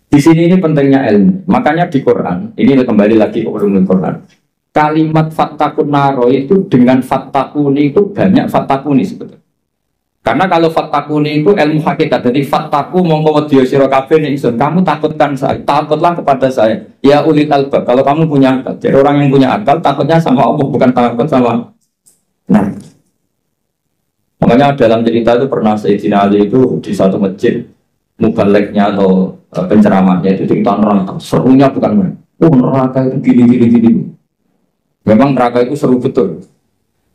Di sini ini pentingnya ilmu. Makanya di Quran, ini kembali lagi ke ulumul Quran. Kalimat fattakun naro itu dengan fattakuni itu banyak fattakuni sebetulnya. Karena kalau fattakuni itu ilmu hakikat, jadi fattaku mongko wedya sira kabeh ning ingsun, kamu takutkan saya, takutlah kepada saya. Ya ulil albab, kalau kamu punya akal. Jadi orang yang punya akal takutnya sama Allah, bukan takut sama. Nah, makanya dalam cerita itu pernah Sayyidina Ali itu di satu masjid mubaliknya atau penceramahnya itu cerita neraka. Serunya bukan main. Oh neraka itu gini. Memang neraka itu seru betul.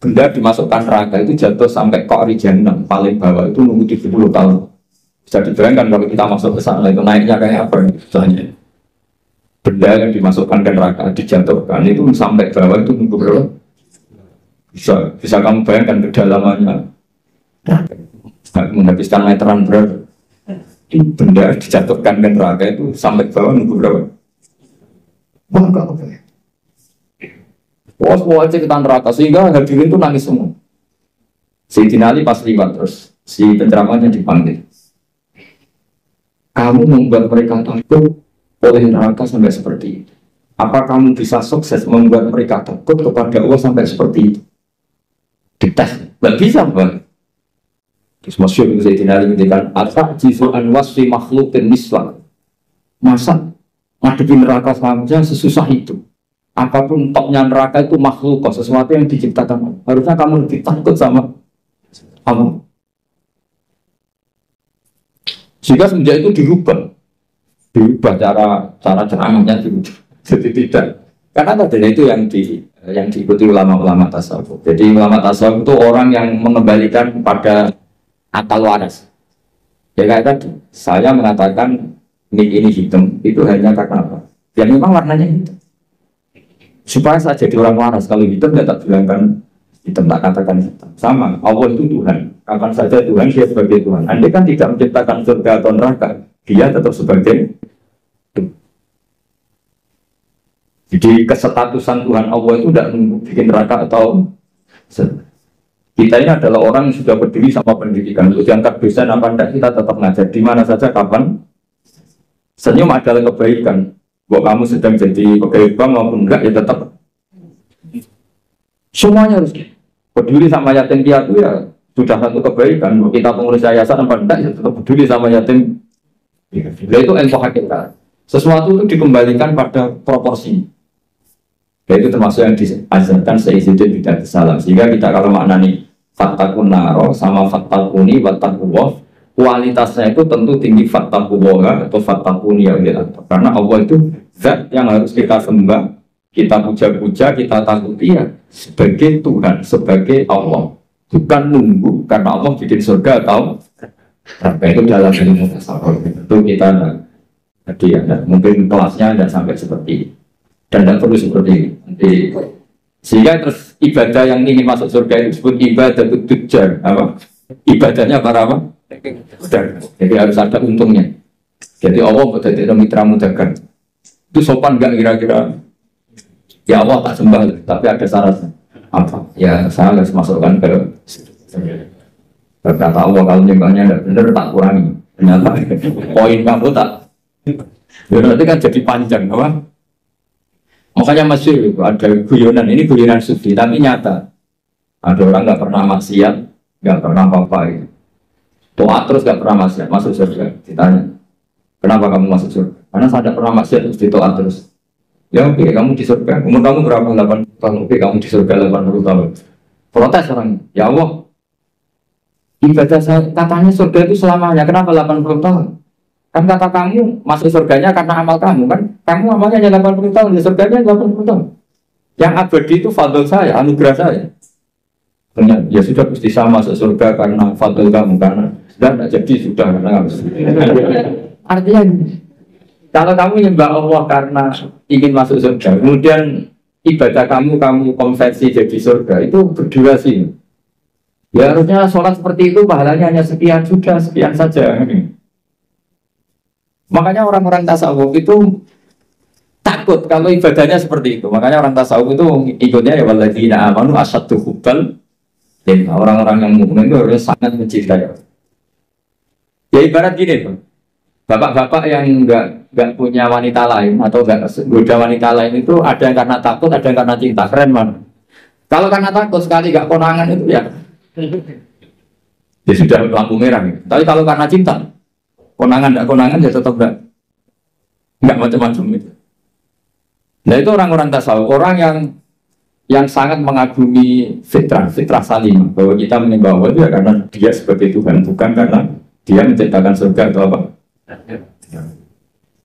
Benda dimasukkan neraka itu jatuh sampai ke Jahannam paling bawah itu nunggu 70 tahun. Bisa dibayangkan kalau kita masuk ke sana itu naiknya kayak apa misalnya. Benda yang dimasukkan ke neraka dijatuhkan itu sampai bawah itu nunggu berapa? Bisa kamu bayangkan kedalamannya. Menghabiskan meteran berapa? Benda dijatuhkan ke neraka itu sampai bawah nunggu berapa? Wah, enggak apa ya? Wah, aja kita neraka sehingga hadirin itu nangis semua. Sayyidina Ali pas liwat terus si penceramahnya dipanggil. Kamu membuat mereka takut oleh neraka sampai seperti itu. Apa kamu bisa sukses membuat mereka takut kepada Allah sampai seperti itu? Dites, nggak bisa bang. Terus masyhur itu Sayyidina Ali mengatakan, "At-ta'jizu an wasfi makhluqin miswak." Masa ngadepi neraka saja sesusah itu. Apapun topnya neraka itu makhluk, sesuatu yang diciptakan. Harusnya kamu lebih takut sama Allah. Jika semenjak itu dirubah cara ceramahnya dirubah. Jadi tidak. Karena tadinya itu yang diikuti ulama-ulama tasawuf. Jadi ulama tasawuf itu orang yang mengembalikan pada akal waras. Ya kayak tadi, saya mengatakan ini hitam itu hanya karena apa? Ya memang warnanya hitam. Supaya saya jadi orang waras, kalau hitam tidak tak bilangkan hitam, tak katakan hitam. Sama, Allah itu Tuhan. Kapan saja Tuhan, dia sebagai Tuhan. Andai kan tidak menciptakan surga atau neraka, dia tetap sebagai Tuhan. Jadi kesetatusan Tuhan Allah itu tidak bikin neraka atau kita ini adalah orang yang sudah berdiri sama pendidikan. Untuk diangkat dosen apa tidak, kita tetap ngajar di mana saja, kapan. Senyum adalah kebaikan. Bahwa kamu sedang jadi pegawai bank maupun enggak, ya tetap semuanya harus peduli sama yatim piatu, ya sudah satu kebaikan. Bahwa kita pengurus yayasan apa enggak, ya tetap peduli sama yatim. Nah, itu ilmu hakikat. Sesuatu itu dikembalikan pada proporsi. Ya, itu termasuk yang diajarkan Sayyidina Bidat Salam. Sehingga kita kalau maknani fattakun naro sama fattakuni wattakullah, kualitasnya itu tentu tinggi fattakullah atau fattakuni ya, karena Allah itu zat yang harus kita sembah, kita puja-puja, kita takuti ya sebagai Tuhan, sebagai Allah, bukan nunggu karena Allah bikin surga atau itu dalam ilmu tasawuf. Itu kita tadi ya, mungkin kelasnya tidak sampai seperti ini dan tidak perlu seperti ini. Sehingga terus ibadah yang ingin masuk surga itu disebut ibadah tujar, apa? Ibadahnya para apa? Jadi harus ada untungnya. Jadi Allah berarti mitra mudakan. Itu sopan nggak kira-kira? Ya Allah tak sembah, tapi ada syaratnya. Apa? Ya saya harus masukkan ke. Berkata Allah kalau nyembahnya tidak benar tak kurangi. Ternyata poin kamu tak. Ya nanti kan jadi panjang, apa? Makanya masih ada guyonan. Ini guyonan sufi, tapi nyata. Ada orang nggak pernah maksiat, nggak pernah apa-apa. Gitu. Doa terus nggak pernah maksiat, masuk surga. Ditanya, kenapa kamu masuk surga? Karena saya tidak pernah maksiat terus doa terus. Ya oke, kamu di surga. Umur kamu berapa? 80 tahun. Oke, kamu di surga 80 tahun. Protes orang, ya Allah. Ibadah saya, katanya surga itu selamanya. Kenapa 80 tahun? Kan kata kamu masuk surganya karena amal kamu kan? Kamu amalnya hanya 80 tahun, ya surganya 80 tahun. Yang abadi itu fadl saya, anugerah saya. Ya sudah pasti sama masuk surga karena fadl kamu, karena sudah tidak jadi sudah karena artinya kalau kamu nyembah Allah karena ingin masuk surga, kemudian ibadah kamu konversi jadi surga, itu berdurasi. Ya harusnya sholat seperti itu pahalanya hanya sekian, sudah sekian saja. Makanya orang-orang tasawuf itu takut kalau ibadahnya seperti itu. Makanya orang tasawuf itu ikutnya ya walladzina amanu asyaddu hubbal. Orang-orang yang mukmin itu harus sangat mencintai. Ya ibarat gini tuh. Bapak-bapak yang nggak punya wanita lain atau nggak goda wanita lain itu ada yang karena takut, ada yang karena cinta. Keren mana? Kalau karena takut sekali nggak konangan itu ya sudah lampu merah. Gitu. Tapi kalau karena cinta, konangan ya tetap nggak macam-macam itu. Nah itu orang-orang tasawuf, orang yang sangat mengagumi fitrah salimah, bahwa kita menyembah Allah itu ya karena dia sebagai Tuhan, bukan karena dia menciptakan surga atau apa.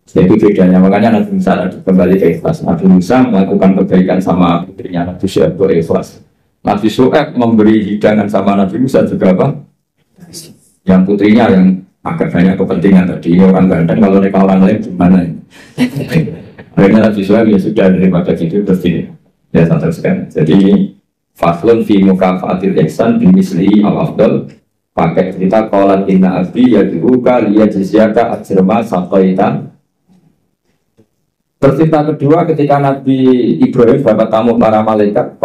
Itu bedanya. Makanya Nabi Musa kembali ke ikhlas. Nabi Musa melakukan kebaikan sama putrinya Nabi Syuaib itu ikhlas. Nabi Syuaib memberi hidangan sama Nabi Musa juga apa? Yang putrinya yang agak banyak kepentingan tadi. Orang ganteng kalau mereka orang lain gimana? Akhirnya Nabi Syuaib ya sudah daripada gitu terus ini ya teruskan. Jadi faslun fi mukafatil ihsan bimisli al-afdal. Pakai cerita qalat inna abdi yad'uka liyajziyaka ajrama saqaita. Cerita kedua ketika Nabi Ibrahim dapat tamu para malaikat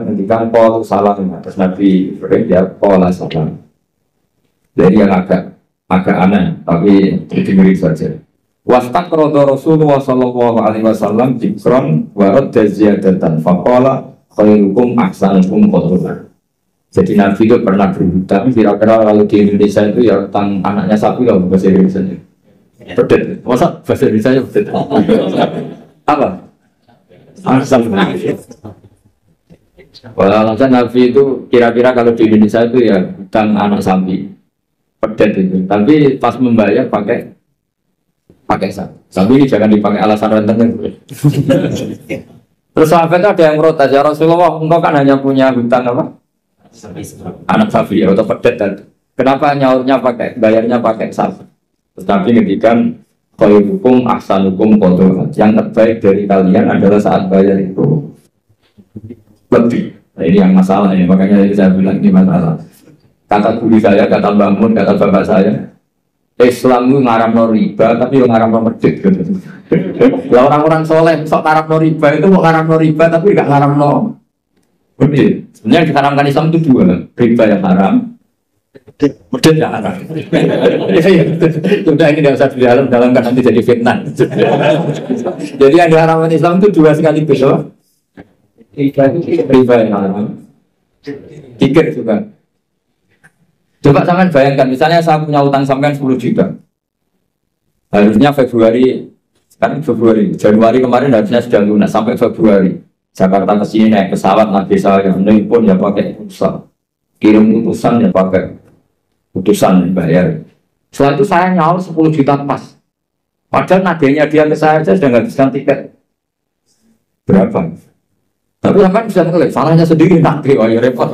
menghentikan qol salam. Terus Nabi Ibrahim dia qol salam. Jadi yang agak aneh tapi dengerin saja. Wastak rodo Rasulullah sallallahu alaihi wasallam jikron warad ziyadatan faqala khairukum ahsanukum qatla. Jadi Nabi itu pernah berhutang, kira-kira kalau di Indonesia itu ya hutang anaknya sapi lah bahasa Indonesia. Pedet, masa bahasa Indonesia pedet? Apa? Asal. Kalau alasan Nabi itu kira-kira kalau di Indonesia itu ya hutang anak sapi, pedet itu. Tapi pas membayar pakai sapi. Sapi ini jangan dipakai alasan rentenir. Terus sahabat itu ada yang protes, ya Rasulullah, engkau kan hanya punya hutang apa? Anak sapi atau pedet dan kenapa nyaurnya bayarnya pakai sapi? Tetapi ngedikan khairukum ahsanukum qatla. Yang terbaik dari kalian adalah saat bayar itu lebih. Nah, ini yang masalah ini, makanya saya bilang ini masalah. Kata guru saya, kata bangun, kata bapak saya, Islam itu ngaramno riba, tapi yang ngaramno medit. Lah orang-orang soleh sok ngaramno riba itu mau ngaramno riba tapi nggak ngaramno medit. Sebenarnya yang diharamkan Islam itu dua, riba yang haram, medit yang haram. Sudah ini tidak usah dalam kan nanti jadi fitnah. Jadi yang diharamkan Islam itu dua sekaligus, riba yang haram, kikir juga. Coba sampean bayangkan, misalnya saya punya utang sampean 10 juta. Harusnya Januari kemarin harusnya sudah lunas sampai Februari. Jakarta ke sini naik pesawat lagi saya pun ya pakai pulsa. Kirim utusan ya pakai utusan bayar. Setelah itu saya nyaur 10 juta pas. Padahal nadanya dia ke saya sudah nggak bisa tiket. Berapa? Tapi sampean bisa ngelih, salahnya sendiri nanti, wah ya repot.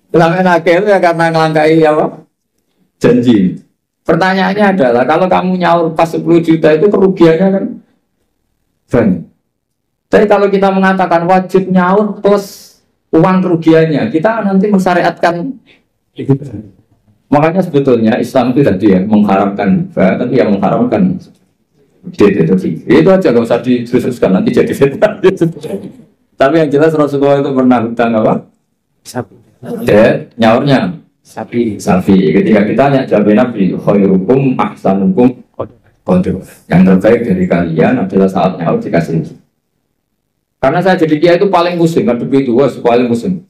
Selama nakal ya karena ngelangkai apa? Janji. Pertanyaannya adalah kalau kamu nyaur pas 10 juta itu kerugiannya kan banyak. Tapi kalau kita mengatakan wajib nyaur plus uang kerugiannya, kita nanti mensyariatkan. Makanya sebetulnya Islam itu tadi ya mengharamkan riba, tapi yang mengharamkan itu aja nggak usah dikhususkan nanti jadi fitnah. Tapi yang jelas Rasulullah itu pernah hutang apa? Sapi. Nyaurnya sapi. Ketika kita tanya jawab Nabi, khairukum ahsanukum qatla. Yang terbaik dari kalian adalah saat nyaur dikasih. Karena saya jadi kiai itu paling musim, kan begitu, paling musim.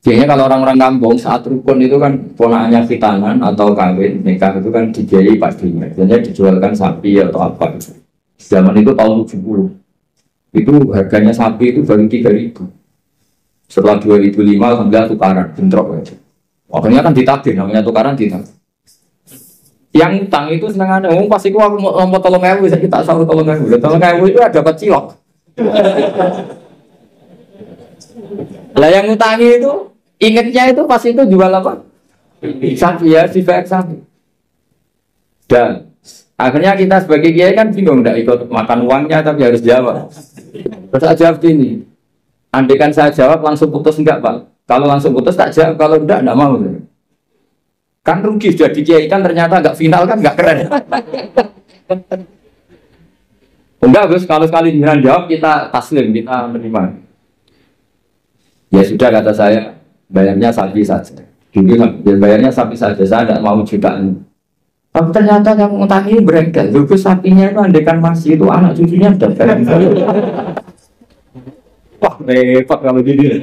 Biasanya kalau orang-orang kampung saat rukun itu kan ponakannya khitanan atau kawin nikah itu kan dibiayai pastinya. Biasanya dijualkan sapi atau apa. Zaman itu tahun 70. Itu harganya sapi itu baru 3.000. Setelah 2005 alhamdulillah tukaran, bentrok aja. Makanya kan ditagih, namanya tukaran ditagih. Yang utang itu senengannya, pasti aku mau tolong ewu, saya kita sahur tolong ewu itu ada dapat cilok. Lah yang ngutangi itu ingetnya itu pas itu jual apa? Sapi ya, si baik sapi. Dan akhirnya kita sebagai kiai kan bingung, tidak ikut makan uangnya tapi harus jawab. Terus saya jawab gini, andaikan saya jawab langsung putus enggak Pak? Kalau langsung putus tak jawab, kalau enggak mau. Kan rugi sudah di kiai kan ternyata enggak final kan enggak keren. Enggak Gus, kalau sekali giliran jawab kita taslim, kita menerima. Ya sudah kata saya, bayarnya sapi saja. Dulu bayarnya sapi saja, saya tidak mau jutaan. Tapi ternyata yang ngutang ini berengkel. Dulu sapinya itu andekan masih itu anak cucunya udah bareng. Wah repot kalau gini.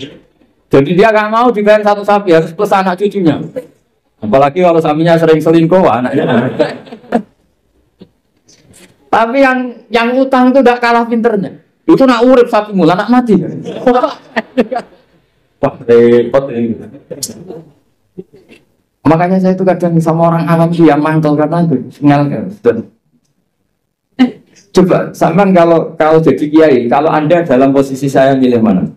Jadi dia nggak mau dibayar satu sapi harus plus anak cucunya. Apalagi kalau sapinya sering selingkuh anaknya. Tapi yang utang itu tidak kalah pinternya. Itu nak urip sapi mula nak mati. Wah repot ini. Makanya saya itu kadang sama orang awam itu yang mantel karena itu sinyal kan. Coba sampean kalau jadi kiai, kalau Anda dalam posisi saya milih mana?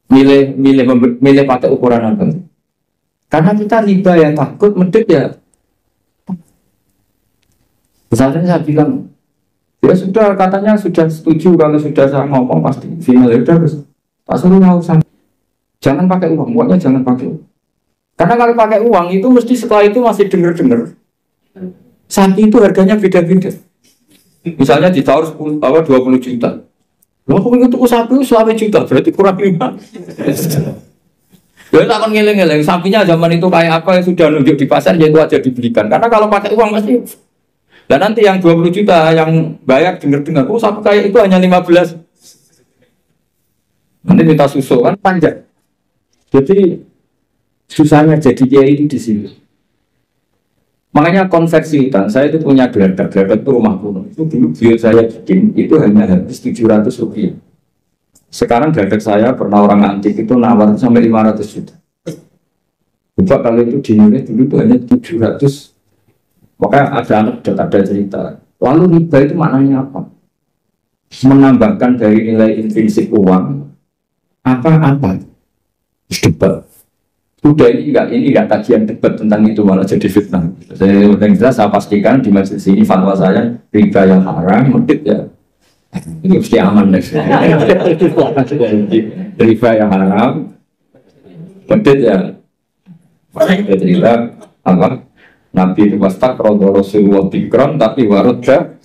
Milih pakai ukuran apa? Karena kita riba yang takut medit ya. Misalnya saya bilang, ya sudah katanya sudah setuju kalau sudah saya ngomong pasti final ya udah terus. Pak suruh nggak usah. Jangan pakai uang, pokoknya jangan pakai uang. Karena kalau pakai uang itu mesti setelah itu masih denger-denger. Sapi itu harganya beda-beda. Misalnya ditawar 20 juta. Lalu aku ingin tuku sapi itu 1 juta, berarti kurang 5. Ya tak akan ngeleng-ngeleng. Sapinya zaman itu kayak apa yang sudah nunjuk di pasar, ya itu aja dibelikan. Karena kalau pakai uang pasti. Dan nanti yang 20 juta yang bayar denger-dengar, oh sapi kayak itu hanya 15. Nanti minta susu kan panjang. Jadi susahnya jadi kiai itu di sini. Makanya konversi hutan, saya itu punya geladak itu rumah kuno. Itu dulu biar saya bikin itu hanya habis 700 rupiah. Sekarang geladak saya pernah orang antik itu nawar sampai 500 juta. Coba kalau itu dinilai dulu itu hanya 700. Makanya ada cerita. Lalu riba itu maknanya apa? Menambahkan dari nilai intrinsik uang apa-apa. Debat. Udah ini enggak kajian debat tentang itu malah jadi fitnah. Yang jelas saya pastikan di majelis ini fatwa saya riba yang haram, medit ya. Ini mesti aman deh. Riba yang haram, medit ya. Kita cerita apa? Nabi itu wastak rodo Rasulullah tikron tapi warudja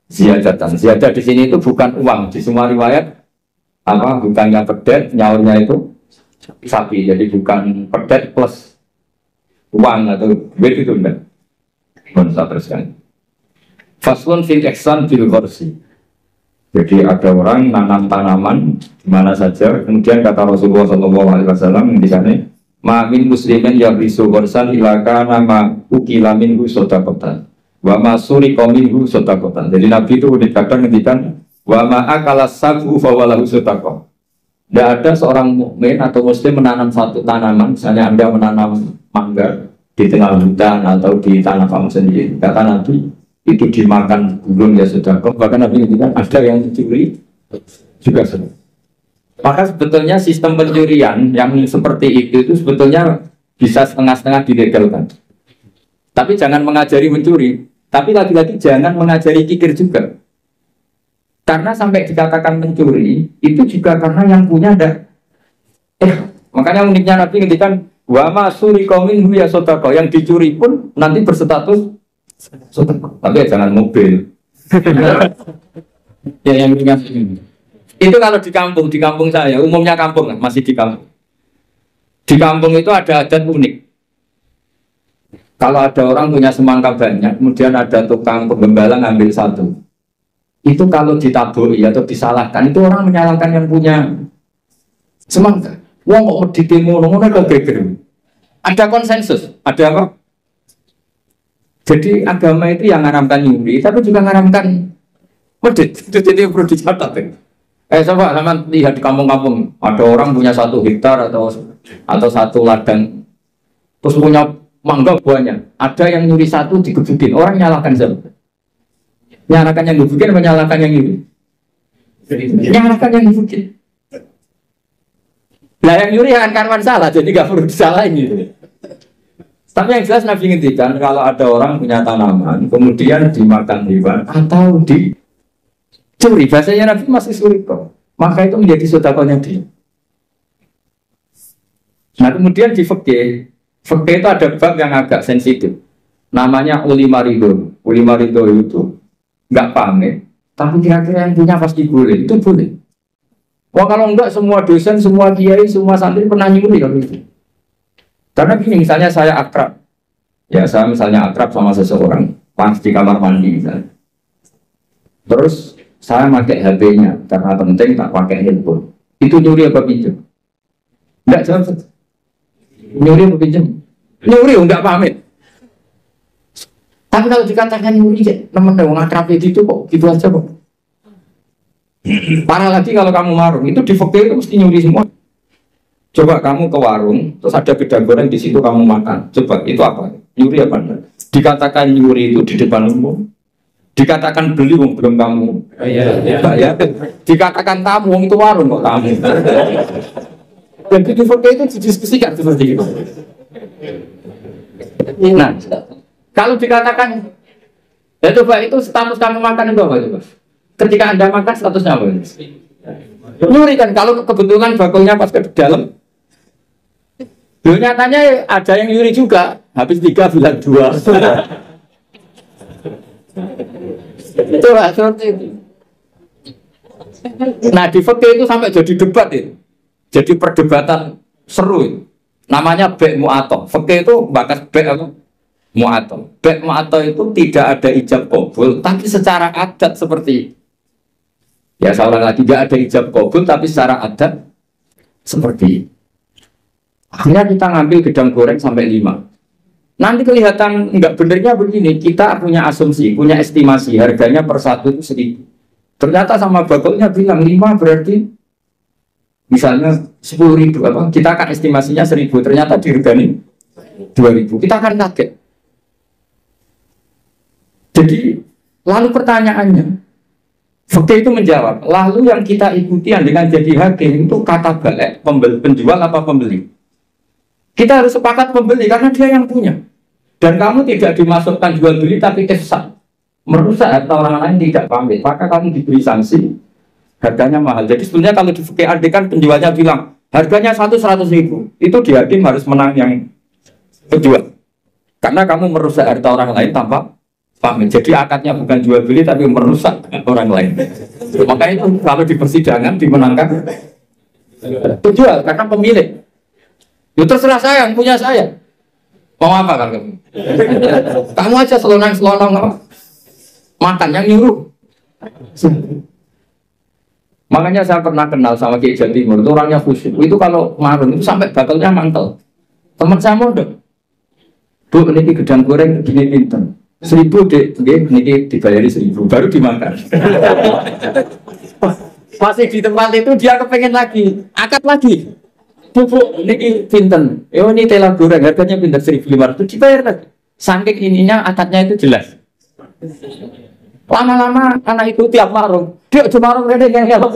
ziyadatan. Ziyadah di sini itu bukan uang. Di semua riwayat apa bukannya pedet, nyaurnya itu sapi, jadi bukan pedet plus uang atau duit itu enggak. Bangsa teruskan. Faslun fil ihsan fil ghorsi. Jadi ada orang nanam tanaman di mana saja, kemudian kata Rasulullah SAW ngendikane, "Ma min muslimin yaghrisu ghorsan ila kana ma ukila minhu sadaqatan wa ma suriqa minhu sadaqatan." Jadi Nabi itu kadang ngendikan, "Wa ma akala sabu fa walahu sadaqah." Tidak ada seorang mukmin atau muslim menanam satu tanaman, misalnya Anda menanam mangga di tengah hutan atau di tanah kamu sendiri. Kata Nabi, itu dimakan burung ya sudah. Bahkan Nabi bilang ada yang dicuri juga sudah. Maka sebetulnya sistem pencurian yang seperti itu sebetulnya bisa setengah-setengah dilegalkan. Tapi jangan mengajari mencuri. Tapi lagi-lagi jangan mengajari kikir juga. Karena sampai dikatakan mencuri itu juga karena yang punya ada. Makanya uniknya Nabi ngendikan wa masuri qaumin ya sodako, yang dicuri pun nanti berstatus sodako. Tapi ya jangan mobil. Ya yang ingat ini. Itu kalau di kampung saya, umumnya kampung masih di kampung. Di kampung itu ada adat unik. Kalau ada orang punya semangka banyak, kemudian ada tukang penggembala ngambil satu. Itu kalau ditabui atau disalahkan, itu orang menyalahkan yang punya semangka. Wong kok medhite ngono kok geger. Ada konsensus, ada apa? Jadi agama itu yang ngaramkan nyuri, tapi juga ngaramkan medhit. Itu jadi perlu dicatat. Coba sama lihat di kampung-kampung, ada orang punya 1 hektar atau 1 ladang, terus punya mangga banyak. Ada yang nyuri 1 digebukin, orang nyalahkan siapa? Nyalakan yang dibukin apa nyalakan yang ini? Nyalakan yang dibukin. Nah yang nyuri akan karwan salah, jadi gak perlu disalahin gitu. Tapi yang jelas Nabi ngintikan kalau ada orang punya tanaman, kemudian dimakan hewan atau dicuri, bahasanya Nabi masih sulit kok. Maka itu menjadi sedekahnya dia. Nah kemudian di fikih itu ada bab yang agak sensitif. Namanya ulima ridho. Ulima ridho itu nggak pamit, tapi kira-kira yang punya pasti boleh, itu boleh. Wah kalau enggak semua dosen, semua kiai, semua santri pernah nyuri kalau itu. Karena gini, misalnya saya akrab Ya saya misalnya akrab sama seseorang, pas di kamar mandi misalnya. Terus saya pakai HP-nya karena penting tak pakai handphone. Itu nyuri apa pinjam? Enggak jawab. Nyuri apa pinjam? Nyuri enggak pamit. Tapi kalau dikatakan nyuri, teman-teman akrab itu kok gitu aja kok. Parah lagi kalau kamu warung, itu di fakir itu mesti nyuri semua. Coba kamu ke warung, terus ada beda goreng di situ kamu makan. Coba itu apa? Nyuri apa enggak? Dikatakan nyuri itu di depan umum. Dikatakan beli belum kamu. Ya. Dikatakan tamu itu warung kok tamu. Dan di fakir itu didiskusikan seperti itu. Nah, kalau dikatakan, ya coba itu status kamu makan itu apa coba? Ketika Anda makan statusnya apa? Nyuri kan, kalau kebetulan bakulnya pas ke dalam. Loh, nyatanya ada yang nyuri juga, habis 3 bilang 2. Itu seperti itu. Nah di fikih itu sampai jadi debat itu. Jadi perdebatan seru itu. Namanya bek mu'ato. Fikih itu bakas bek apa? Mu'ato. Bek mu'ato itu tidak ada ijab qabul, tapi secara adat seperti ya seorang lagi tidak ada ijab qabul, tapi secara adat seperti akhirnya kita ngambil gedang goreng sampai 5. Nanti kelihatan enggak benernya begini, kita punya asumsi, punya estimasi harganya per satu itu 1.000. Ternyata sama bakulnya bilang 5 berarti misalnya 10.000 apa? Kita akan estimasinya 1.000, ternyata diregani 2.000. Kita akan kaget. Jadi lalu pertanyaannya, fakta itu menjawab, lalu yang kita ikuti dengan jadi hakim itu kata balik, penjual apa pembeli? Kita harus sepakat pembeli karena dia yang punya. Dan kamu tidak dimasukkan jual beli tapi efsad, merusak harta orang lain tidak pamit, maka kamu diberi sanksi, harganya mahal. Jadi sebenarnya kalau di fikih adil kan penjualnya bilang harganya 100.000, itu di hakim harus menang yang penjual, karena kamu merusak harta orang lain tanpa pamit. Jadi akadnya bukan jual beli tapi merusak orang lain. Makanya itu kalau di persidangan dimenangkan penjual karena pemilik. Itu terserah saya, yang punya saya. Mau apa kan kamu? Kamu aja selonang-selonang apa? Makan yang nyuruh. Makanya saya pernah kenal sama Kiai Jawa Timur, itu orangnya khusyuk. Itu kalau marun itu sampai bakalnya mantel. Teman saya mondok. Bu, ini gedang goreng gini pinten. 1.000 dek, ini dibayari 1.000, baru dimakan. Masih di tempat itu dia kepengen lagi, akad lagi. Bu, ini pinten. Ini tela goreng harganya pinten 1.500, dibayar lagi. Saking ininya akadnya itu jelas. Lama-lama anak itu tiap warung, dia cuma warung rene yang ngelok.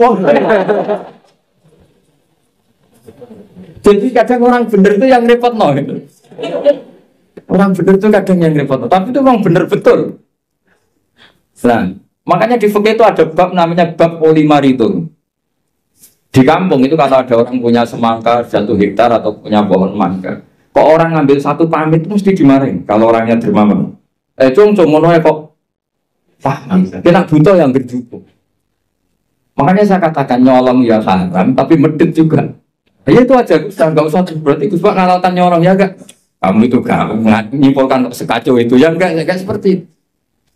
Jadi kadang orang bener itu yang repot no gitu. Orang bener itu kadang yang repot, tapi itu memang bener betul. Nah, makanya di fikih itu ada bab namanya bab polimaritum. Di kampung itu kalau ada orang punya semangka 1 hektar atau punya pohon mangga, kok orang ngambil 1 pamit itu mesti dimarahin kalau orangnya dermawan. Cung mono kok paham, kena butuh yang berjutu. Makanya saya katakan nyolong ya haram, tapi medit juga. Ya itu aja, nggak usah berarti Gus Pak ngalatan nyolong ya enggak. Kamu itu gak menyimpulkan sekacau itu ya enggak seperti itu.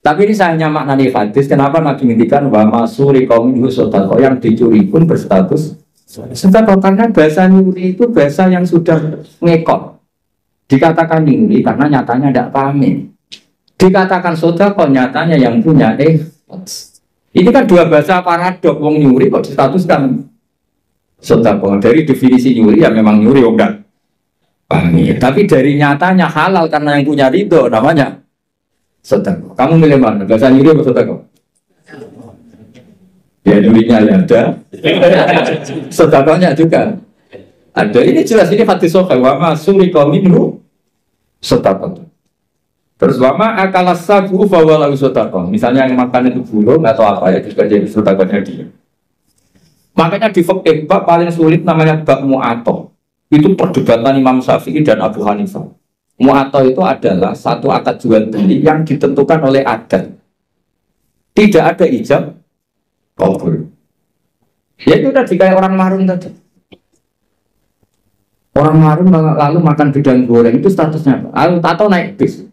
Tapi ini saya hanya maknani hadis. Kenapa Nabi ngintikan wa masuri kaum sodako, yang dicuri pun berstatus sodako, karena bahasa nyuri itu bahasa yang sudah ngekot. Dikatakan nyuri karena nyatanya tidak pamit. Dikatakan sodako nyatanya yang punya ini kan dua bahasa paradok. Wong nyuri kok distatuskan sodako. Dari definisi nyuri ya memang nyuri enggak pamit. Tapi dari nyatanya halal karena yang punya ridho namanya sedekah. Kamu milih mana? Bahasa nyuri atau sedekah? Ya nyurinya ya ada, sedekahnya juga ada. Ini jelas, ini hadis sahih. Wa ma surika minhu sedekah. Terus wa ma akalas sabu fa wala sedekah. Misalnya yang makan itu burung atau apa ya juga jadi sedekahnya dia. Makanya di fikih bab paling sulit namanya bab mu'ato. Itu perdebatan Imam Syafi'i dan Abu Hanifah. Mu'ato itu adalah satu akad jual beli yang ditentukan oleh adat. Tidak ada ijab qabul. Ya itu tadi kayak orang marun tadi. Orang marun lalu makan gedang goreng itu statusnya apa? Atau naik bis.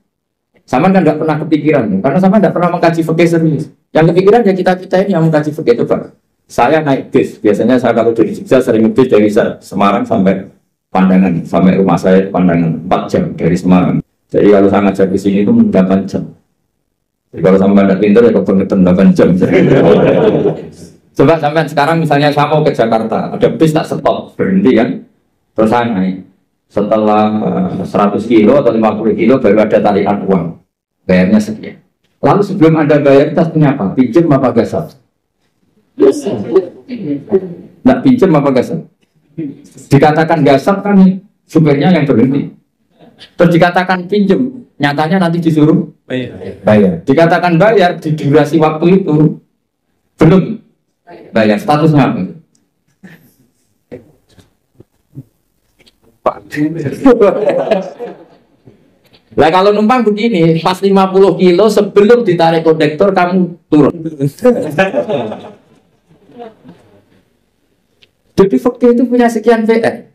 Sama kan nggak pernah kepikiran, karena sama nggak pernah mengkaji fikih serius. Yang kepikiran ya kita ini yang mengkaji fikih itu Pak. Saya naik bis, biasanya saya kalau dari Jogja sering bis dari Semarang sampai Pandangan, sampai rumah saya di Pandangan 4 jam dari Semarang. Jadi kalau saya ngajak di sini itu 8 jam. Jadi kalau sampai tidak pintar ya kebangetan 8 jam. Coba sampai sekarang misalnya saya mau ke Jakarta, ada bis tak stop, berhenti kan, terus saya naik. Setelah 100 kilo atau 50 kilo baru ada tarikan uang, bayarnya sekian. Lalu sebelum Anda bayar kita punya apa? Pinjam apa gasal? Nggak pinjam apa gasal? Dikatakan gasal kan supirnya yang berhenti. Terus dikatakan pinjam, nyatanya nanti disuruh bayar. Dikatakan bayar di durasi waktu itu belum bayar, statusnya apa? Lah kalau numpang begini, pas 50 kilo sebelum ditarik kondektor kamu turun. Jadi fakta itu punya sekian VR.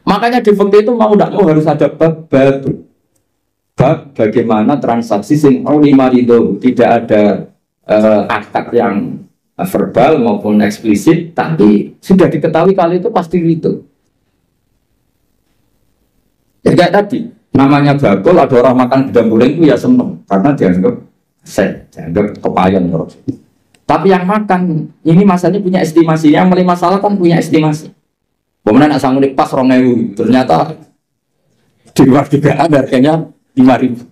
Makanya di fakta itu mau tidak mau harus ada bab bagaimana transaksi sing lima itu tidak ada akad yang verbal maupun eksplisit, tapi sudah diketahui kali itu pasti itu. Ya kayak tadi, namanya bakul, ada orang makan gedang goreng itu ya seneng karena dianggap dianggap kepayan terus. Tapi yang makan ini masanya punya estimasi, yang mulai masalah kan punya estimasi. Kemudian asal ngulik pas 2.000, ternyata di luar dugaan harganya 5.000.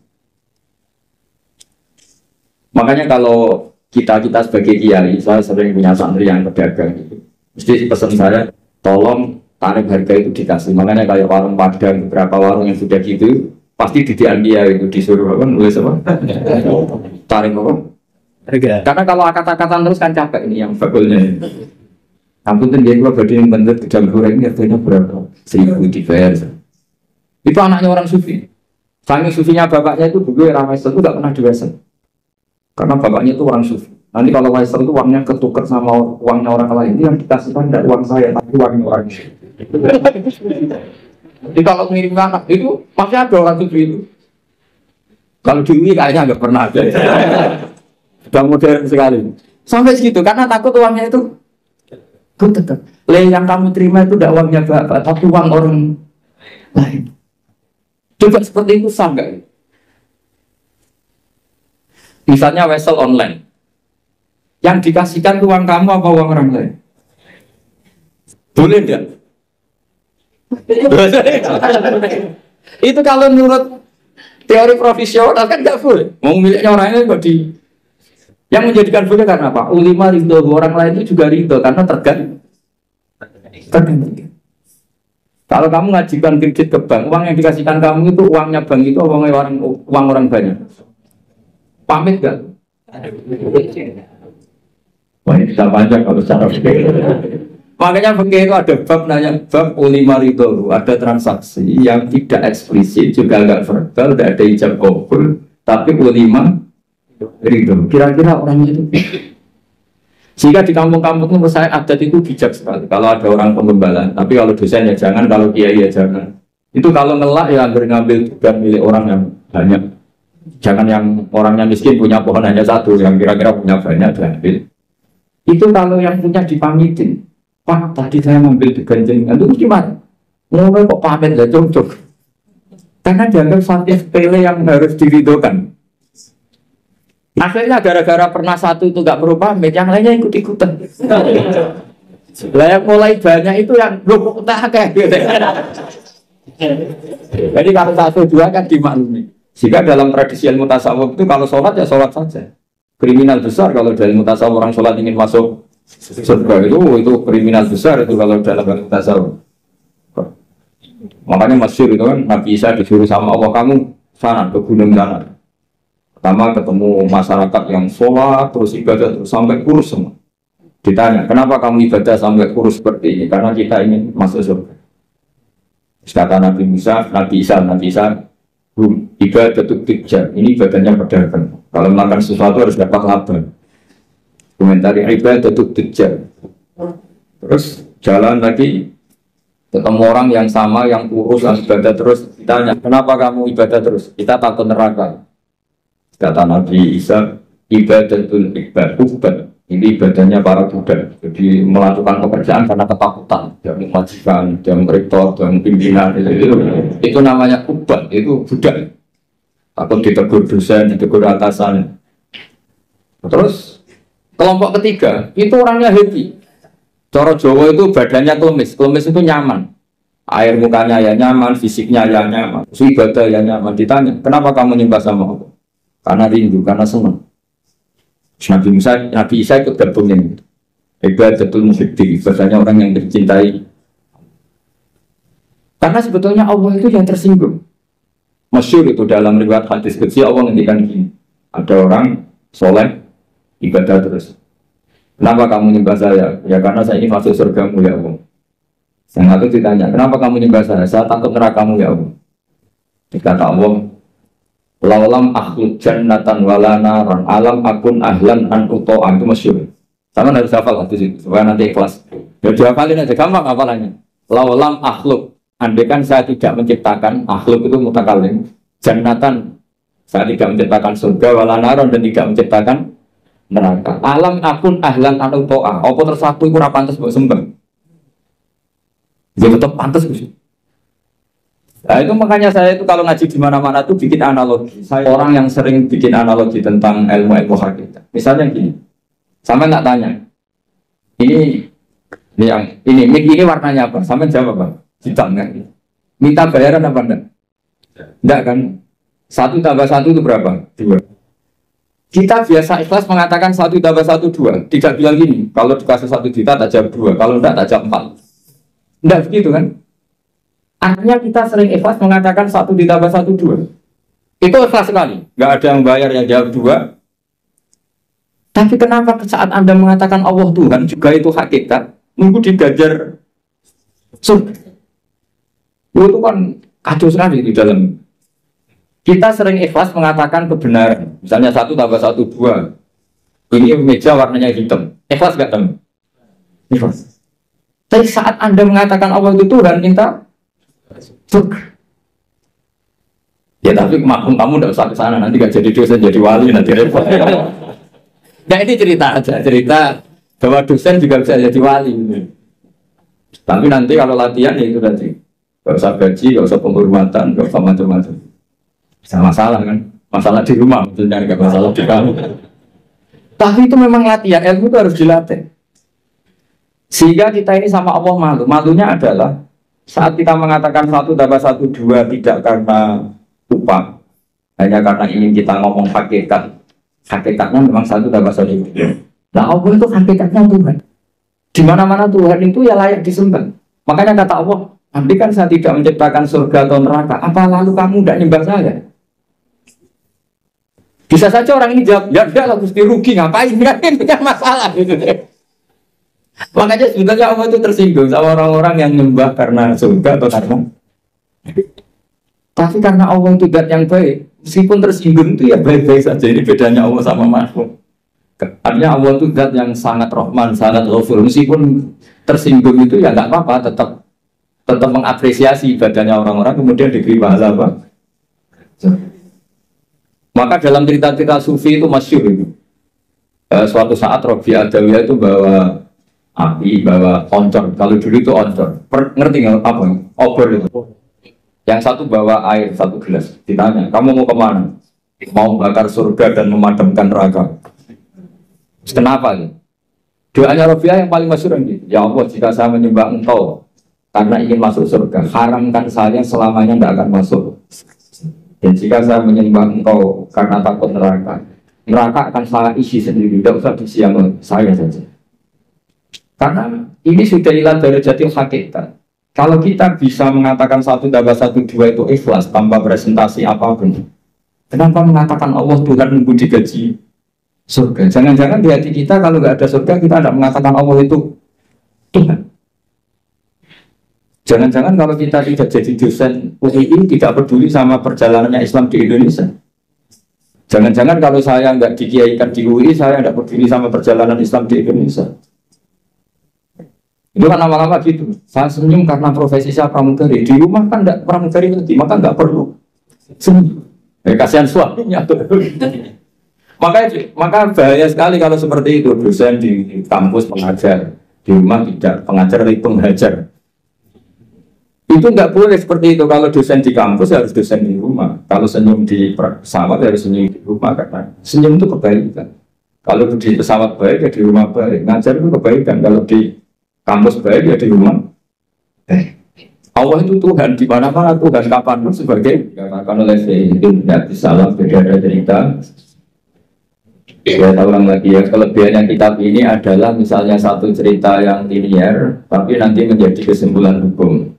Makanya kalau kita sebagai kiai, saya sering punya santri yang pedagang gitu. Mesti pesan saya, tolong tarif harga itu dikasih. Makanya kayak warung Padang, beberapa warung yang sudah gitu, pasti didian dia itu disuruh apa, nulis apa? Tarif apa? Karena kalau kata-kata terus kan capek ini yang bakulnya. Ampun tuh dia kalau berdiri bener gedang goreng ini harganya berapa? 1.000 dibayar. Itu anaknya orang sufi. Saking sufinya bapaknya itu dulu era Wesel itu nggak pernah diwasel. Karena bapaknya itu orang sufi. Nanti kalau Wesel itu uangnya ketukar sama uangnya orang lain, itu yang dikasihkan dari uang saya, tapi uangnya orang sufi. Jadi kalau ngirim anak itu pasti ada orang sufi itu. Kalau Dewi kayaknya nggak pernah ada. Sudah modern sekali. Sampai segitu karena takut uangnya itu tetap. Yang kamu terima itu tidak uangnya bapak, tapi uang orang lain. Coba seperti itu sah nggak? Misalnya Wesel online, yang dikasihkan uang kamu apa uang orang lain? Boleh nggak? Itu kalau menurut teori profesional kan nggak boleh. Mau miliknya orang lain kok di. Yang menjadikan boleh karena apa? Ulama ridho, orang lain itu juga ridho karena tergantung. Kalau kamu ngajukan kredit ke bank, uang yang dikasihkan kamu itu uangnya bank itu uang orang banyak. Pamit gak? Wah ini bisa panjang kalau secara fikih. Makanya fikih itu ada bab nanya bab ulama ridho, ada transaksi yang tidak eksplisit juga nggak verbal, tidak ada ijab kabul, tapi ulama ridho. Kira-kira orang itu. Jika di kampung-kampung menurut saya adat itu bijak sekali. Kalau ada orang penggembalaan, tapi kalau dosen ya jangan, kalau kiai ya jangan. Itu kalau ngelak ya ngambil juga milik orang yang banyak. Jangan yang orangnya miskin punya pohon hanya satu, yang kira-kira punya banyak diambil. Itu kalau yang punya dipamitin. Pak, tadi saya ngambil diganjeng, itu gimana? Ngomong kok pamit ya cocok. Karena dianggap satu sepele yang harus diridhokan. Akhirnya gara-gara pernah satu itu nggak perlu pamit, yang lainnya ikut-ikutan. Lah yang mulai banyak itu yang belum tak kayak gitu. Jadi kalau satu dua kan dimaklumi. Jika dalam tradisi ilmu tasawuf itu kalau sholat ya sholat saja. Kriminal besar kalau dalam ilmu tasawuf orang sholat ingin masuk surga itu kriminal besar itu kalau dalam ilmu tasawuf. Makanya masyhur itu kan Nabi Isa disuruh sama Allah, kamu sana ke gunung sana. Pertama ketemu masyarakat yang sholat terus ibadah terus sampai kurus semua. Ditanya, kenapa kamu ibadah sampai kurus seperti ini? Karena kita ingin masuk surga. Kata Nabi Isa, ibadah itu tijar. Ini ibadahnya pedagang. Kalau melakukan sesuatu harus dapat laba. Komentari ibadah itu tijar. Terus jalan lagi Ketemu orang yang sama, yang kurus, yang ibadah terus, ditanya, kenapa kamu ibadah terus? Kita takut neraka. Kata Nabi Isa, ibadatul ibad. Ini ibadahnya para budak. Jadi melakukan pekerjaan karena ketakutan. Dia majikan, dia rektor, dia pimpinan. Itu namanya ubad, itu budak. Takut ditegur dosen, ditegur atasan. Terus kelompok ketiga, itu orangnya happy. Coro Jawa itu badannya klemis itu nyaman. Air mukanya ya nyaman, fisiknya ya nyaman, ibadah ya nyaman. Ditanya, kenapa kamu nyembah sama Allah? Karena rindu, karena senang. Nabi Isa ikut gabung yang itu. Ibadatul muhibbi, bahasanya orang yang dicintai. Karena sebetulnya Allah itu yang tersinggung. Masyhur itu dalam riwayat hadis qudsi Allah ngendikan gini. Ada orang soleh ibadah terus. Kenapa kamu nyembah saya? Ya karena saya ingin masuk surgamu ya Allah. Yang satu ditanya, kenapa kamu nyembah saya? Saya takut nerakamu ya Allah. Dikata Allah, laulam akhluk jannatan wala naran alam akun ahlan an uto'an. Itu masyhur. Sama harus hafal hadis itu supaya nanti ikhlas. Ya dihafalin aja, gampang hafalannya. Laulam akhluk, andaikan saya tidak menciptakan, akhluk itu mutakalim, jannatan, saya tidak menciptakan surga wala naran dan tidak menciptakan neraka. Alam akun ahlan anu to'ah. Apa tersatu itu pantas buat sembah. Dia tetap pantas sih. Nah itu makanya saya itu kalau ngaji di mana-mana tuh bikin analogi. Saya orang yang sering bikin analogi tentang ilmu hakikat. Misalnya gini, sampai nggak tanya, ini warnanya apa? Sampai jawab apa? Hitam kan? Minta bayaran apa enggak? Enggak kan? 1 tambah 1 itu berapa? 2. Kita biasa ikhlas mengatakan 1 tambah 1 2. Tidak bilang gini, kalau dikasih 1 juta tak jawab 2, kalau enggak tak jawab 4. Enggak begitu kan? Artinya kita sering ikhlas mengatakan 1 ditambah 1 2. Itu ikhlas sekali. Enggak ada yang bayar yang jawab 2. Tapi kenapa saat Anda mengatakan Allah Tuhan juga itu hakikat, nunggu digajar surga? Itu kan kacau sekali di dalam. Kita sering ikhlas mengatakan kebenaran. Misalnya 1 tambah 1 2. Ini meja warnanya hitam. Ikhlas gak teman? Ikhlas. Tapi saat Anda mengatakan Allah itu Tuhan, minta surga. Ya tapi maklum kamu tidak usah ke sana, nanti gak jadi dosen jadi wali nanti repot. Nah ini cerita aja, cerita bahwa dosen juga bisa jadi wali. Tapi nanti kalau latihan ya itu tadi, gak usah gaji, gak usah penghormatan, gak usah macam-macam. Bisa masalah kan, masalah di rumah, maksudnya gak masalah di kamu. Tapi itu memang latihan, ilmu itu harus dilatih. Sehingga kita ini sama Allah malu. Malunya adalah saat kita mengatakan 1 tambah 1 2 tidak karena upah, hanya karena ingin kita ngomong hakikat. Hakikatnya memang 1 tambah 1 2. Nah Allah itu hakikatnya Tuhan. Di mana-mana Tuhan itu ya layak disembah. Makanya kata Allah, andai kan saya tidak menciptakan surga atau neraka, apa lalu kamu tidak nyembah saya? Bisa saja orang ini jawab, ya udah lah Gusti rugi ngapain? Ini kan masalah gitu. Makanya sebetulnya Allah itu tersinggung sama orang-orang yang nyembah karena surga atau karena. Tapi karena Allah itu zat yang baik, meskipun tersinggung itu ya baik-baik saja. Ini bedanya Allah sama makhluk. Artinya Allah itu zat yang sangat Rahman, sangat Ghafur. Meskipun tersinggung itu ya nggak apa-apa, tetap mengapresiasi ibadahnya orang-orang, kemudian diberi pahala apa? Maka dalam cerita-cerita sufi itu masyhur itu. Suatu saat Rabi Adawiyah itu bawa api, bawa oncor. Kalau dulu itu oncor. Ngerti nggak apa? Obor itu. Yang satu bawa air 1 gelas. Ditanya, kamu mau kemana? Mau bakar surga dan memadamkan neraka. Kenapa? Doanya Rabi'ah yang paling masyhur gitu. Ya Allah, jika saya menyembah Engkau karena ingin masuk surga, haramkan saya selamanya tidak akan masuk. Dan jika saya menyembah Engkau karena takut neraka, neraka akan saya isi sendiri, tidak usah diisi saya saja. Karena ini sudah ilah dari jati hakikat. Kalau kita bisa mengatakan 1 tambah 1 2 itu ikhlas tanpa presentasi apapun, kenapa mengatakan Allah Tuhan nunggu digaji surga? Jangan-jangan di hati kita kalau nggak ada surga kita tidak mengatakan Allah itu Tuhan. Jangan-jangan kalau kita tidak jadi dosen UI tidak peduli sama perjalanannya Islam di Indonesia. Jangan-jangan kalau saya nggak dikiaikan di UI saya tidak peduli sama perjalanan Islam di Indonesia. Itu kan lama-lama gitu. Saya senyum karena profesi saya pramugari. Di rumah kan enggak pramugari nanti, maka enggak perlu senyum. Kasihan suaminya tuh. Maka bahaya sekali kalau seperti itu. Dosen di kampus pengajar, di rumah tidak pengajar tapi penghajar. Itu nggak boleh seperti itu. Kalau dosen di kampus harus dosen di rumah. Kalau senyum di pesawat harus senyum di rumah karena senyum itu kebaikan. Kalau di pesawat baik ya di rumah baik. Ngajar itu kebaikan. Kalau di kampus baik ya di rumah. Allah itu Tuhan di mana-mana, Tuhan kapanpun sebagai dikatakan oleh Sayyidina Nabi Sallam. Beda ada cerita. Ya ulang lagi ya, kelebihannya kitab ini adalah misalnya satu cerita yang linear, tapi nanti menjadi kesimpulan hukum.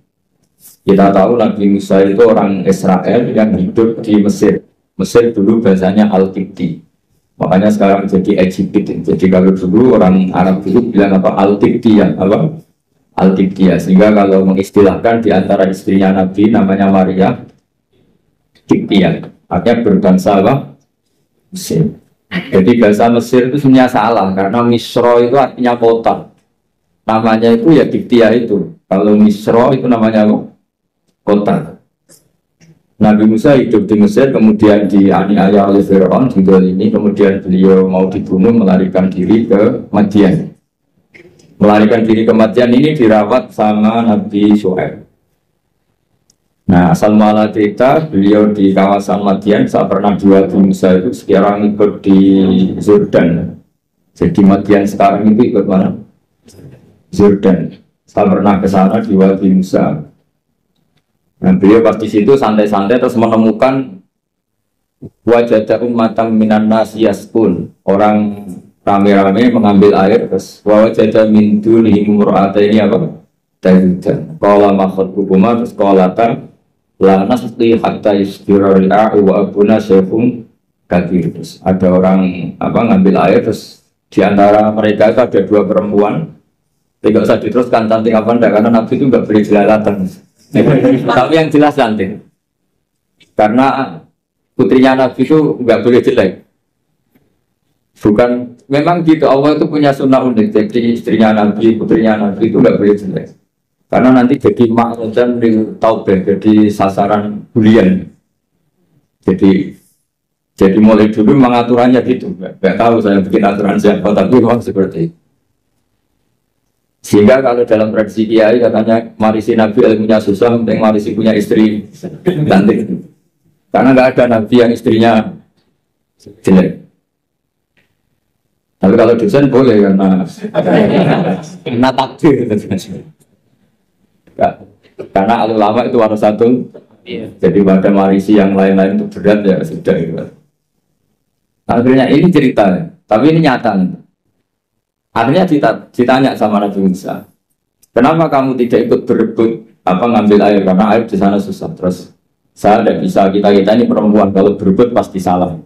Kita tahu Nabi Musa itu orang Israel yang hidup di Mesir. Mesir dulu bahasanya Al-Qibti. Makanya sekarang jadi Egypt. Jadi kalau dulu orang Arab dulu bilang apa Al-Qibtiyah, apa Al-Qibtiyah. Sehingga kalau mengistilahkan di antara istrinya Nabi namanya Maria Qibtiyah. Artinya berbangsa apa? Mesir. Jadi bahasa Mesir itu sebenarnya salah karena Misro itu artinya kota. Namanya itu ya Qibtiyah itu. Kalau Misro itu namanya kota. Nabi Musa hidup di Mesir, kemudian dianiaya oleh Fir'aun, ini kemudian beliau mau dibunuh, melarikan diri ke Madian. Melarikan diri ke Madian ini dirawat sama Nabi Syuaib. Nah, asal mula cerita, beliau di kawasan Madian, saat pernah di Wadi Musa itu sekarang ikut di Jordan. Jadi Madian sekarang itu ikut mana? Jordan. Saya pernah ke sana di Wadi Musa. Nah, beliau pas di situ santai-santai terus menemukan wajah ummatan minan nasi yaskun, orang rame-rame mengambil air terus wajah min dunihi imra'ataini apa? Tajudan. Qala ma khatbukuma terus qalata la nasqi hatta yusdira al-a'u wa abuna syaikhun kabir. Terus ada orang apa ngambil air terus di antara mereka itu ada dua perempuan. Tidak usah diteruskan cantik apa enggak karena Nabi itu enggak boleh jelalatan. Tapi yang jelas cantik. Karena putrinya Nabi itu enggak boleh jelek. Bukan, memang gitu Allah itu punya sunnah unik. Jadi istrinya Nabi, putrinya Nabi itu enggak boleh jelek. Karena nanti jadi makludan di taubah, jadi sasaran bulian. Jadi mulai dulu mengaturannya gitu. Enggak tahu saya bikin aturan siapa, tapi memang seperti itu. Sehingga kalau dalam tradisi kiai katanya marisi Nabi ilmunya susah, penting marisi punya istri cantik. Karena nggak ada Nabi yang istrinya jelek. Tapi kalau dosen boleh karena takdir. Karena ulama itu harus satu. Jadi pada marisi yang lain-lain itu berat ya sudah gitu. Akhirnya ini cerita, tapi ini nyata. Akhirnya ditanya sama Nabi Musa, kenapa kamu tidak ikut berebut ngambil air karena air di sana susah. Terus saya tidak bisa, kita ini perempuan kalau berebut pasti salah.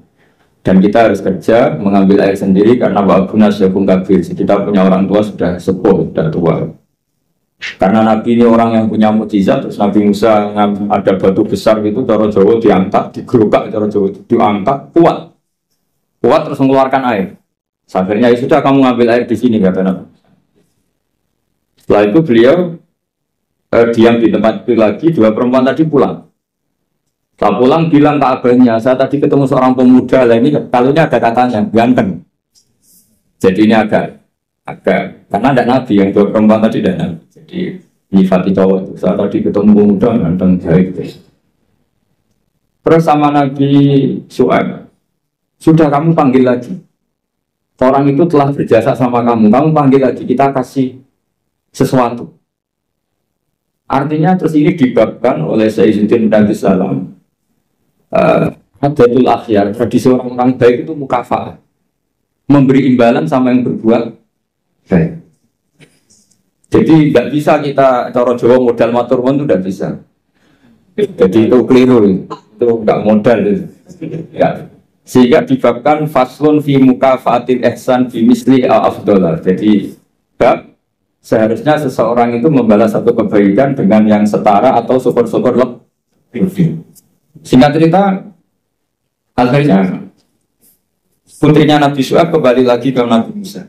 Dan kita harus kerja mengambil air sendiri karena wabuna syaikhun kabir. Kita punya orang tua sudah sepuh, sudah tua. Karena Nabi ini orang yang punya mukjizat, terus Nabi Musa ada batu besar gitu, cara Jawa diangkat, digerukak, cara Jawa diangkat, kuat terus mengeluarkan air. Akhirnya sudah kamu ngambil air di sini kata Nabi. Setelah itu beliau diam di tempat itu lagi. Dua perempuan tadi pulang. Setelah pulang bilang ke abahnya, saya tadi ketemu seorang pemuda lah ini kalaunya ada katanya ganteng. Jadi ini agak karena ada Nabi yang dua perempuan tadi ada Nabi. Jadi nyifati cowok itu. Saya tadi ketemu pemuda ganteng baik gitu. Terus sama Nabi Syuaib, sudah kamu panggil lagi. Orang itu telah berjasa sama kamu panggil lagi, kita kasih sesuatu. Artinya terus ini dibabkan oleh Sayyidina Nabi Sallam. Adatul akhyar, tradisi orang-orang baik itu mukafa'ah. Memberi imbalan sama yang berbuat baik. Jadi tidak bisa kita cara Jawa modal matur nuwun itu tidak bisa. Jadi itu keliru, itu enggak modal ya. Sehingga dibabkan faslun fi mukafaatil ihsan fi misli al-afdolah. Jadi bab seharusnya seseorang itu membalas satu kebaikan dengan yang setara atau syukur-syukur lebih. Singkat cerita, akhirnya putrinya Nabi Syuaib kembali lagi ke Nabi Musa.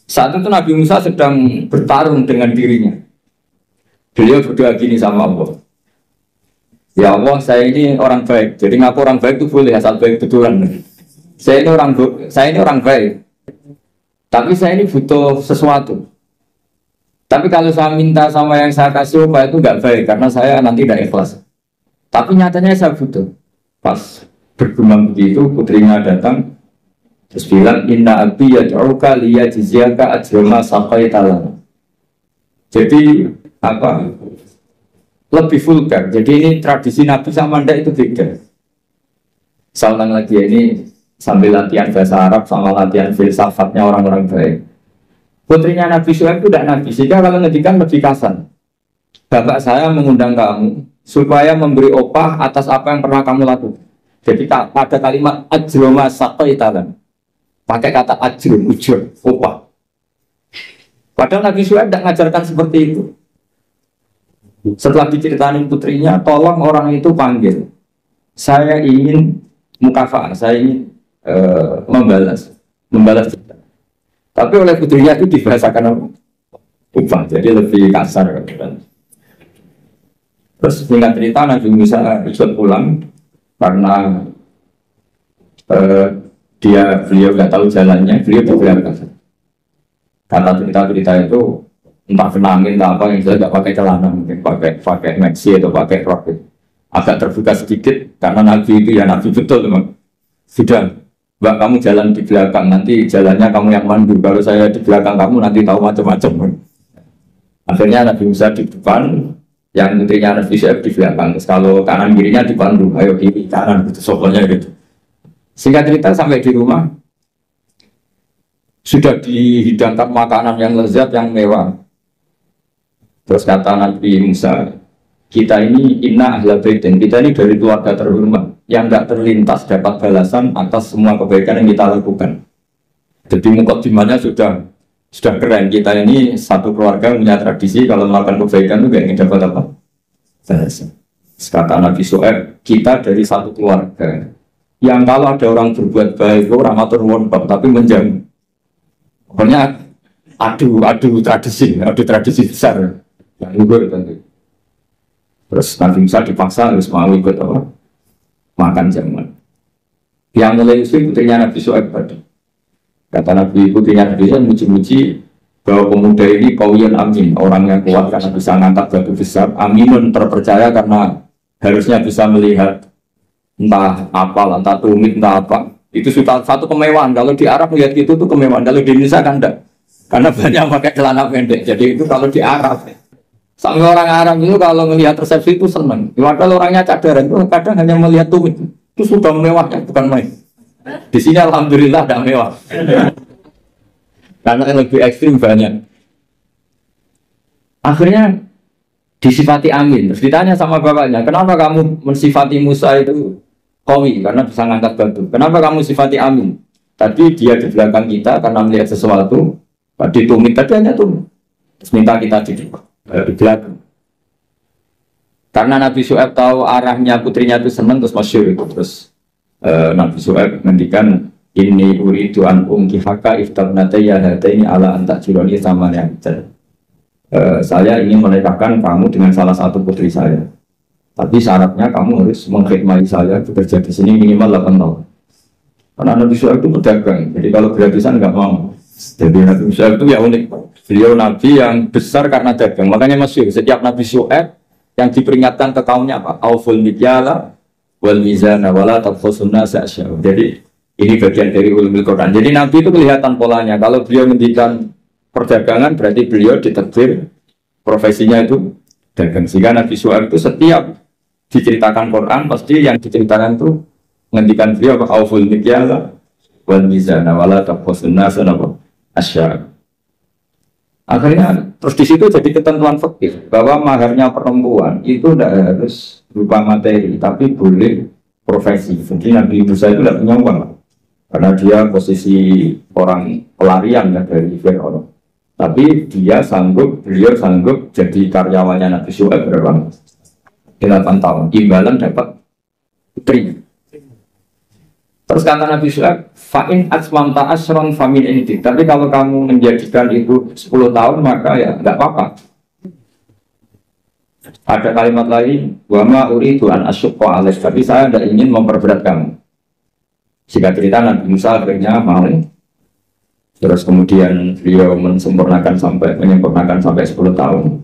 Saat itu Nabi Musa sedang bertarung dengan dirinya. Beliau berdoa gini sama Allah. Ya Allah, saya ini orang baik. Jadi ngaku orang baik itu boleh asal baik betulan. Saya ini orang baik. Tapi saya ini butuh sesuatu. Tapi kalau saya minta sama yang saya kasih upah itu nggak baik karena saya nanti tidak ikhlas. Tapi nyatanya saya butuh. Pas bergumam begitu, putrinya datang terus bilang inna abi yad'uka liyajziyaka ajrama saqaita lana. Jadi apa? Lebih vulgar. Jadi ini tradisi Nabi sama Anda itu beda. Saya ulang lagi ini sambil latihan bahasa Arab sama latihan filsafatnya orang-orang baik. Putrinya Nabi Syuaib itu tidak Nabi, sehingga kalau ngedikan lebih kasar. Bapak saya mengundang kamu supaya memberi opah atas apa yang pernah kamu lakukan. Jadi ada kalimat ajroma saqaitalan. Pakai kata ajrum, ujur, opah. Padahal Nabi Syuaib tidak mengajarkan seperti itu. Setelah diceritain putrinya, tolong orang itu panggil. Saya ingin mukafa'ah, saya ingin membalas. Tapi oleh putrinya itu dibahasakan upah, jadi lebih kasar. Terus singkat cerita Nabi Musa ikut pulang karena beliau nggak tahu jalannya, beliau bergerak. Kata cerita itu entah kena angin entah apa yang saya nggak pakai celana, mungkin pakai maxi atau pakai rok. Agak terbuka sedikit karena Nabi itu ya Nabi betul memang. Sudah. Mbak, kamu jalan di belakang, nanti jalannya kamu yang mandu. Kalau saya di belakang kamu nanti tahu macam-macam. Akhirnya Nabi Musa di depan, yang putrinya Nabi Syuaib di belakang. Terus kalau kanan kirinya dipandu, ayo kiri kanan gitu, soalnya gitu. Singkat cerita sampai di rumah sudah dihidangkan makanan yang lezat, yang mewah. Terus kata Nabi Musa, kita ini inna ahla baitin, kita ini dari keluarga terhormat yang tidak terlintas dapat balasan atas semua kebaikan yang kita lakukan. Jadi mukadimahnya sudah keren. Kita ini satu keluarga punya tradisi kalau melakukan kebaikan itu gak ingin dapat apa? Balasan. Kata Nabi Syuaib, kita dari satu keluarga yang kalau ada orang berbuat baik orang atur nuwun tapi menjamu. Pokoknya adu tradisi besar yang luhur tentu. Terus Nabi Musa dipaksa harus mau ikut apa? Makan jamuan. Yang mulai usul putrinya Nabi Syuaib tadi. Kata Nabi putrinya Nabi Syuaib muji-muji bahwa pemuda ini qawiyyun amin, orang yang kuat karena bisa ngangkat batu besar, aminun terpercaya karena harusnya bisa melihat entah apa, entah tumit, entah apa. Itu sudah satu kemewahan. Kalau di Arab melihat gitu tuh kemewahan. Kalau di Indonesia kan enggak. Karena banyak pakai celana pendek. Jadi itu kalau di Arab. Sampai orang Arab itu kalau melihat resepsi itu senang. Padahal orangnya cadaran itu kadang hanya melihat tumit. Itu sudah mewahnya, bukan main. Di sini alhamdulillah tidak mewah. Karena yang lebih ekstrim banyak. Akhirnya disifati amin. Terus ditanya sama bapaknya, kenapa kamu mensifati Musa itu qawi? Karena bisa ngangkat batu. Kenapa kamu sifati amin? Tadi dia di belakang kita karena melihat sesuatu. Tadi tumit, tadi hanya tumit. Terus minta kita di belakang. Karena Nabi Syuaib tahu arahnya putrinya itu senang terus masyhur itu. Terus Nabi Syuaib ngendikan ini uridu an unkihaka iftabnataya hataini ala anta jironi sama yang saya ingin menikahkan kamu dengan salah satu putri saya. Tapi syaratnya kamu harus mengkhidmati saya bekerja di sini minimal 8 tahun. Karena Nabi Syuaib itu pedagang, jadi kalau gratisan nggak mau. Jadi Nabi Syuaib itu ya unik. Beliau Nabi yang besar karena dagang. Makanya masyhur setiap Nabi Syuaib yang diperingatkan ke kaumnya apa? Auful mikyala wal mizana wala tabkhasun nasa asya'a. Jadi ini bagian dari ulumul Quran. Jadi Nabi itu kelihatan polanya. Kalau beliau ngendikan perdagangan berarti beliau ditakdir profesinya itu dagang. Sehingga Nabi Syuaib itu setiap diceritakan Quran pasti yang diceritakan itu ngendikan beliau apa? Auful mikyala wal mizana wala tabkhasun nasa asya'a. Akhirnya terus di situ jadi ketentuan fikih bahwa maharnya perempuan itu tidak harus berupa materi tapi boleh profesi. Jadi Nabi Musa itu tidak punya uang karena dia posisi orang pelarian ya dari Fir'aun. Tapi beliau sanggup jadi karyawannya Nabi Syuaib berapa? 8 tahun. Imbalan dapat putri. Terus kata Nabi Syuaib, fa'in asmamta asron famin inti. Tapi kalau kamu menjadikan itu 10 tahun maka ya nggak apa-apa. Ada kalimat lain, wama uridu an asyukko alaih. Tapi saya tidak ingin memperberat kamu. Jika cerita Nabi Musa akhirnya mau. Terus kemudian beliau menyempurnakan sampai 10 tahun.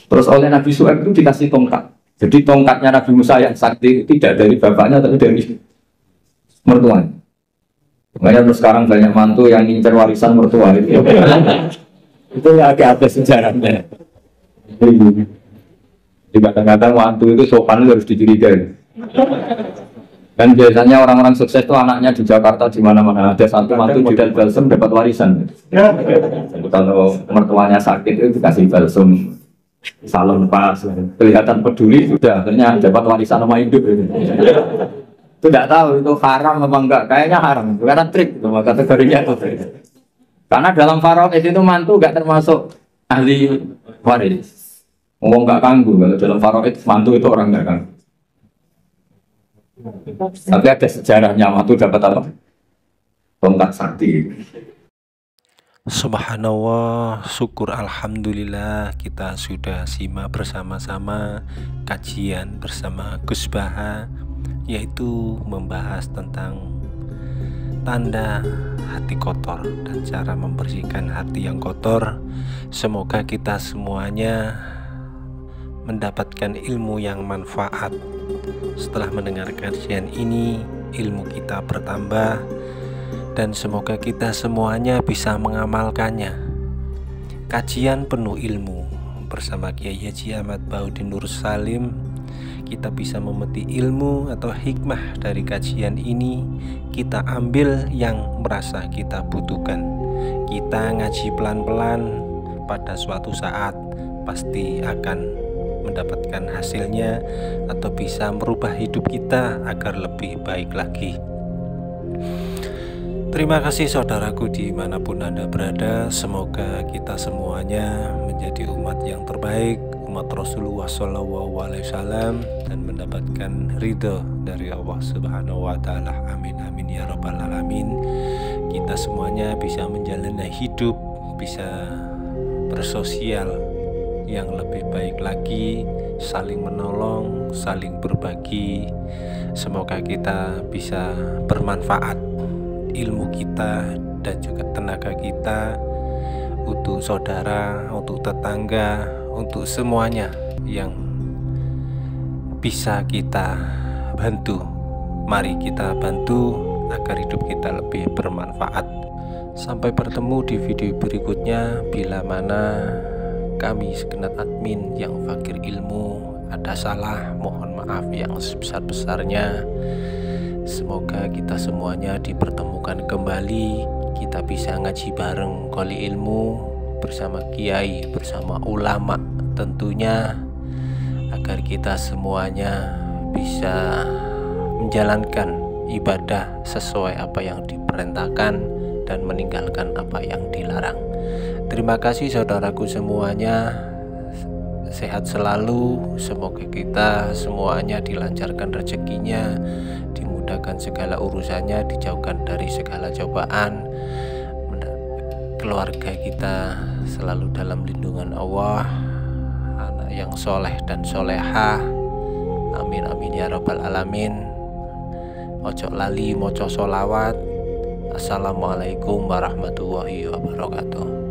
Terus oleh Nabi Syuaib itu dikasih tongkat. Jadi tongkatnya Nabi Musa yang sakti tidak dari bapaknya tapi dari mertua. Makanya terus sekarang banyak mantu yang ngincer warisan mertua itu. Itu ya agak sejarahnya. Di kadang-kadang mantu itu sopan itu harus dicurigai. Dan biasanya orang-orang sukses itu anaknya di Jakarta di mana-mana ada satu mantu model balsem dapat warisan. Jadi kalau mertuanya sakit itu dikasih balsem, salon pas, kelihatan peduli sudah akhirnya dapat warisan sama hidup. Itu tidak tahu itu haram apa enggak, kayaknya haram karena trik itu kategorinya itu trik. Karena dalam faraid itu mantu enggak termasuk ahli waris. Ngomong enggak kanggu kalau dalam faraid mantu itu orang enggak kanggu. Tapi ada sejarahnya mantu dapat apa? Tongkat sakti. Subhanallah, syukur alhamdulillah kita sudah simak bersama-sama kajian bersama Gus Baha, yaitu membahas tentang tanda hati kotor dan cara membersihkan hati yang kotor. Semoga kita semuanya mendapatkan ilmu yang manfaat. Setelah mendengar kajian ini, ilmu kita bertambah dan semoga kita semuanya bisa mengamalkannya. Kajian penuh ilmu bersama Kiai Haji Ahmad Baudin Nur Salim. Kita bisa memetik ilmu atau hikmah dari kajian ini, kita ambil yang merasa kita butuhkan. Kita ngaji pelan-pelan, pada suatu saat pasti akan mendapatkan hasilnya atau bisa merubah hidup kita agar lebih baik lagi. Terima kasih saudaraku dimanapun Anda berada. Semoga kita semuanya menjadi umat yang terbaik, umat Rasulullah SAW, dan mendapatkan ridho dari Allah Subhanahu wa Ta'ala. Amin amin ya rabbal alamin. Kita semuanya bisa menjalani hidup, bisa bersosial yang lebih baik lagi, saling menolong, saling berbagi. Semoga kita bisa bermanfaat ilmu kita dan juga tenaga kita untuk saudara, untuk tetangga, untuk semuanya yang bisa kita bantu. Mari kita bantu agar hidup kita lebih bermanfaat. Sampai bertemu di video berikutnya. Bila mana kami segenap admin yang fakir ilmu ada salah, mohon maaf yang sebesar-besarnya. Semoga kita semuanya dipertemukan kembali, kita bisa ngaji bareng koli ilmu bersama kiai, bersama ulama tentunya, agar kita semuanya bisa menjalankan ibadah sesuai apa yang diperintahkan dan meninggalkan apa yang dilarang. Terima kasih saudaraku semuanya, sehat selalu. Semoga kita semuanya dilancarkan rezekinya, dimudahkan segala urusannya, dijauhkan dari segala cobaan. Keluarga kita selalu dalam lindungan Allah, anak yang soleh dan solehah. Amin amin ya rabbal alamin. Ojo lali moco solawat. Assalamualaikum warahmatullahi wabarakatuh.